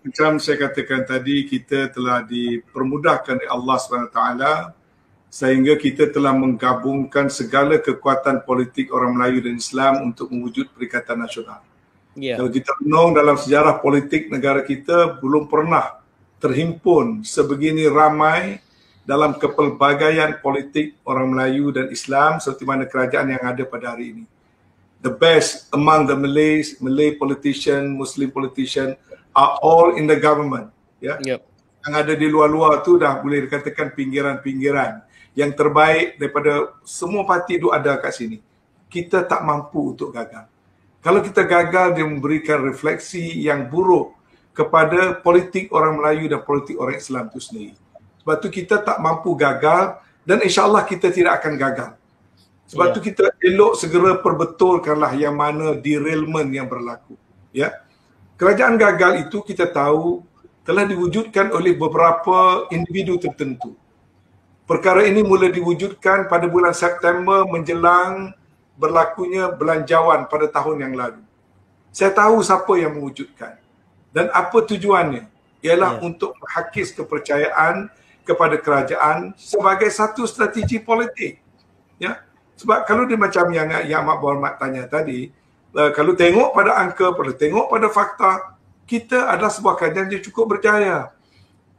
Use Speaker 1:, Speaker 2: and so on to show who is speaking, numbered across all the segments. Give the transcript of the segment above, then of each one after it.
Speaker 1: Macam saya katakan tadi, kita telah dipermudahkan oleh Allah SWT sehingga kita telah menggabungkan segala kekuatan politik orang Melayu dan Islam untuk mewujud Perikatan Nasional. Kalau kita renung dalam sejarah politik negara kita, belum pernah terhimpun sebegini ramai dalam kepelbagaian politik orang Melayu dan Islam seperti mana kerajaan yang ada pada hari ini. The best among the Malay politician, Muslim politician are all in the government. Yang ada di luar-luar tu dah boleh dikatakan pinggiran-pinggiran. Yang terbaik daripada semua parti itu ada kat sini. Kita tak mampu untuk gagal. Kalau kita gagal, dia memberikan refleksi yang buruk kepada politik orang Melayu dan politik orang Islam itu sendiri. Sebab tu kita tak mampu gagal dan insya-Allah kita tidak akan gagal. Sebab tu kita elok segera perbetulkanlah yang mana derailment yang berlaku. Kerajaan gagal itu kita tahu telah diwujudkan oleh beberapa individu tertentu. Perkara ini mula diwujudkan pada bulan September menjelang berlakunya belanjawan pada tahun yang lalu. Saya tahu siapa yang mewujudkan dan apa tujuannya. Ialah untuk menghakis kepercayaan kepada kerajaan sebagai satu strategi politik. Sebab kalau dia macam yang Ahmad Berhormat tanya tadi, kalau tengok pada angka, kalau tengok pada fakta, kita adalah sebuah kerajaan yang cukup berjaya.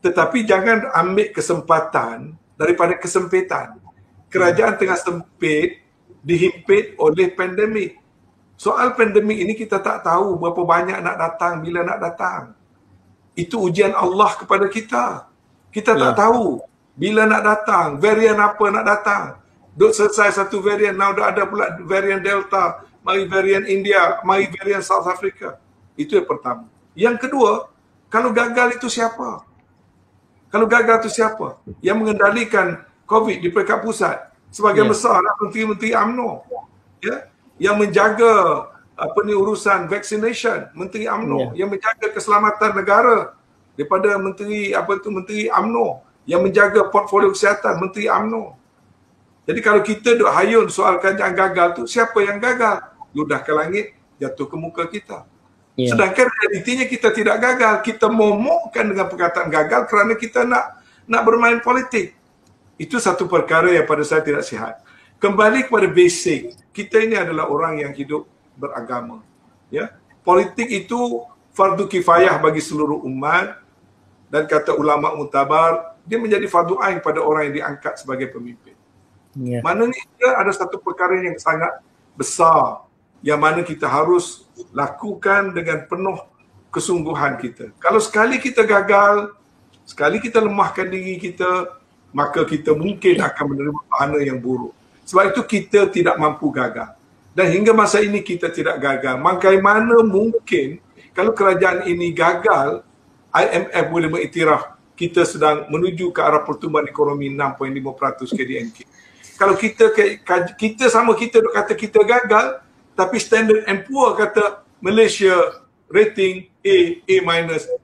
Speaker 1: Tetapi jangan ambil kesempatan daripada kesempitan. Kerajaan tengah sempit, dihimpit oleh pandemik. Soal pandemik ini kita tak tahu berapa banyak nak datang, bila nak datang. Itu ujian Allah kepada kita. Kita tak tahu bila nak datang, varian apa nak datang. Duk selesai satu varian, now dah ada pula varian Delta, mari varian India, mari varian South Africa. Itu yang pertama. Yang kedua, kalau gagal itu siapa? Kalau gagal itu siapa? Yang mengendalikan COVID di peringkat pusat. Sebagian besar menteri-menteri UMNO. Yang menjaga urusan vaccination, Menteri UMNO. Yang menjaga keselamatan negara daripada Menteri UMNO. Yang menjaga portfolio kesihatan, Menteri UMNO. Jadi kalau kita duk hayun soal kerajaan gagal tu, siapa yang gagal? Ludah ke langit, jatuh ke muka kita. Sedangkan realitinya kita tidak gagal. Kita momokkan dengan perkataan gagal kerana kita nak bermain politik. Itu satu perkara yang pada saya tidak sihat. Kembali kepada basic, kita ini adalah orang yang hidup beragama. Politik itu fardu kifayah bagi seluruh umat dan kata ulama mutabar, dia menjadi fardu ain pada orang yang diangkat sebagai pemimpin. Maknanya ada satu perkara yang sangat besar yang mana kita harus lakukan dengan penuh kesungguhan kita. Kalau sekali kita gagal, sekali kita lemahkan diri kita, maka kita mungkin akan menerima pahala yang buruk. Sebab itu kita tidak mampu gagal. Dan hingga masa ini kita tidak gagal. Bagaimana mungkin kalau kerajaan ini gagal, IMF boleh mengiktiraf kita sedang menuju ke arah pertumbuhan ekonomi 6.5% KDNK. Kalau kita duk kata kita gagal, tapi Standard & Poor kata Malaysia rating A-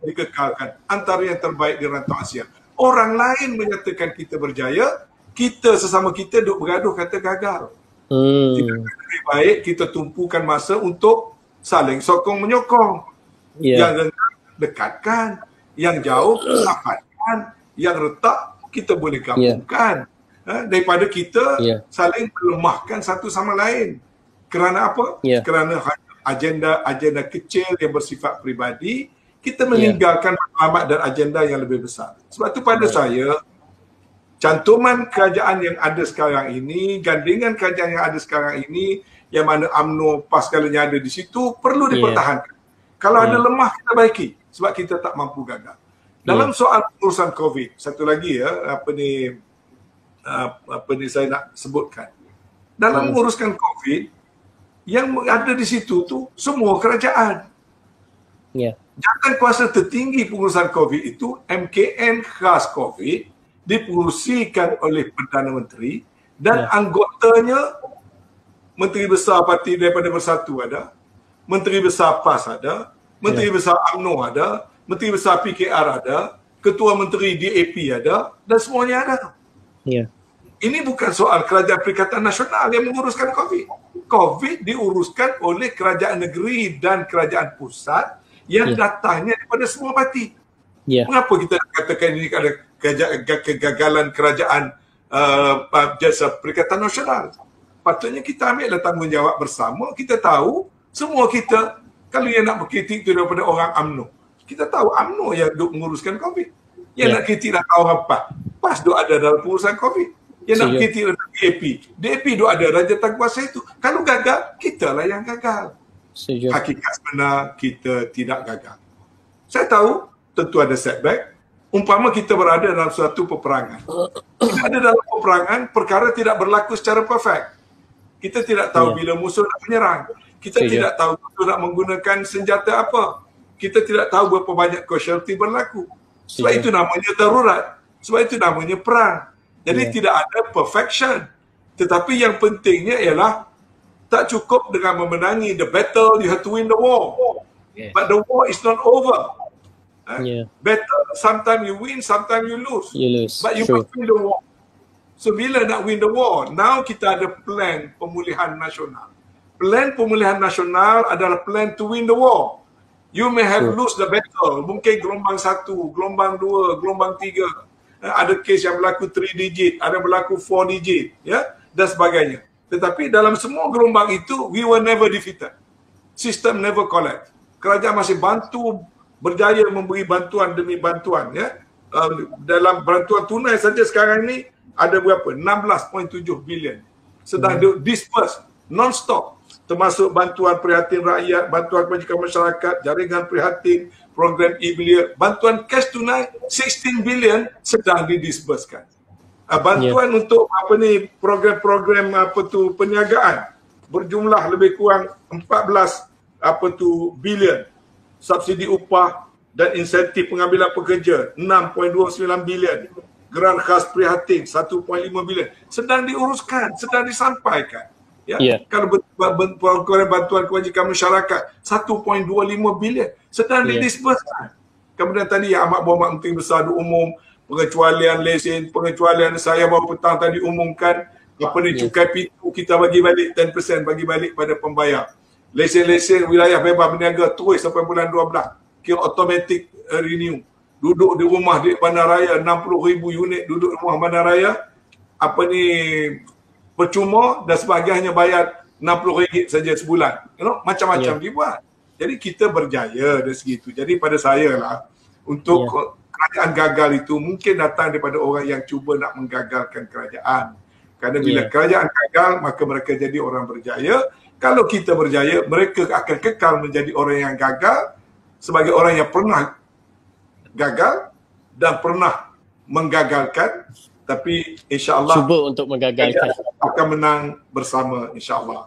Speaker 1: dikekalkan, antara yang terbaik di rantau Asia. Orang lain menyatakan kita berjaya, kita sesama kita duk bergaduh kata gagal. Lebih baik kita tumpukan masa untuk saling sokong menyokong. Yang rendah dekatkan, yang jauh rapatkan, yang retak kita boleh gabungkan. Daripada kita saling melemahkan satu sama lain. Kerana apa? Kerana agenda kecil yang bersifat peribadi, kita meninggalkan matlamat dan agenda yang lebih besar. Sebab itu pada saya, cantuman kerajaan yang ada sekarang ini, gandingan kerajaan yang ada sekarang ini, yang mana UMNO PAS segalanya ada di situ, perlu dipertahankan. Kalau ada lemah, kita baiki. Sebab kita tak mampu gagal. Dalam soal urusan COVID, satu lagi saya nak sebutkan. Dalam menguruskan COVID, yang ada di situ tu semua kerajaan. Jawatan kuasa tertinggi pengurusan COVID itu, MKN khas COVID, dipengurusikan oleh Perdana Menteri dan anggotanya Menteri Besar Parti daripada Bersatu ada, Menteri Besar PAS ada, Menteri Besar UMNO ada, Menteri Besar PKR ada, Ketua Menteri DAP ada, dan semuanya ada. Ini bukan soal Kerajaan Perikatan Nasional yang menguruskan COVID. COVID diuruskan oleh kerajaan negeri dan kerajaan pusat yang datangnya daripada semua parti. Mengapa kita katakan ini ada kegagalan kerajaan Jasa Perikatan Nasional? Patutnya kita ambillah tanggungjawab bersama. Kita tahu semua kita, kalau yang nak berkritik itu daripada orang UMNO, kita tahu UMNO yang duk menguruskan COVID. Yang nak kritik dah tahu apa. PAS duk ada dalam pengurusan COVID. Yang nak kritik dah DAP. DAP duk ada dalam jawatankuasa itu. Kalau gagal, kita lah yang gagal. Hakikat sebenar, kita tidak gagal. Saya tahu tentu ada setback. Umpama kita berada dalam suatu peperangan. Kita ada dalam peperangan, perkara tidak berlaku secara perfect. Kita tidak tahu bila musuh nak menyerang. Kita tidak tahu musuh nak menggunakan senjata apa. Kita tidak tahu berapa banyak casualty berlaku. Sebab itu namanya darurat. Sebab itu namanya perang. Jadi tidak ada perfection. Tetapi yang pentingnya ialah tak cukup dengan memenangi the battle, you have to win the war. But the war is not over. Battle, sometimes you win, sometimes you lose. But you must win the war. So bila nak win the war, now kita ada plan pemulihan nasional. Plan pemulihan nasional adalah plan to win the war. You may have lose the battle. Mungkin gelombang 1, gelombang 2, gelombang 3. Ada kes yang berlaku 3 digit, ada berlaku 4 digit, dan sebagainya. Tetapi dalam semua gelombang itu, we were never defeated. System never collapse. Kerajaan masih berjaya memberi bantuan demi bantuan. Dalam bantuan tunai saja sekarang ni, ada berapa? 16.7 bilion. Sedang disperse non-stop. Termasuk bantuan prihatin rakyat, bantuan kebajikan masyarakat, jaringan prihatin, program e-belia, bantuan cash tunai 16 bilion sedang didisburskan. Bantuan untuk program-program perniagaan berjumlah lebih kurang 14 bilion. Subsidi upah dan insentif pengambilan pekerja 6.29 bilion. Geran khas prihatin 1.5 bilion sedang diuruskan, sedang disampaikan. Kalau program bantuan kebajikan masyarakat 1.25 bilion sedang didisburskan. Kemudian tadi yang amat berhormat Menteri Besar umum, pengecualian lesen, pengecualian saya baru petang tadi umumkan cukai pintu kita bagi balik 10%, bagi balik pada pembayar. Lesen-lesen wilayah bebas berniaga terus sampai bulan 12. Kira automatic renew. Duduk di rumah di bandaraya 60,000 unit duduk di rumah bandaraya percuma dan sebahagiannya bayar RM60 saja sebulan. Macam-macam dibuat. Jadi kita berjaya dari segi itu. Jadi pada saya lah untuk kerajaan gagal itu mungkin datang daripada orang yang cuba nak menggagalkan kerajaan. Kerana bila kerajaan gagal maka mereka jadi orang berjaya. Kalau kita berjaya mereka akan kekal menjadi orang yang gagal sebagai orang yang pernah gagal dan pernah menggagalkan, tapi insya-Allah
Speaker 2: cuba untuk menggagalkan
Speaker 1: akan menang bersama insya-Allah.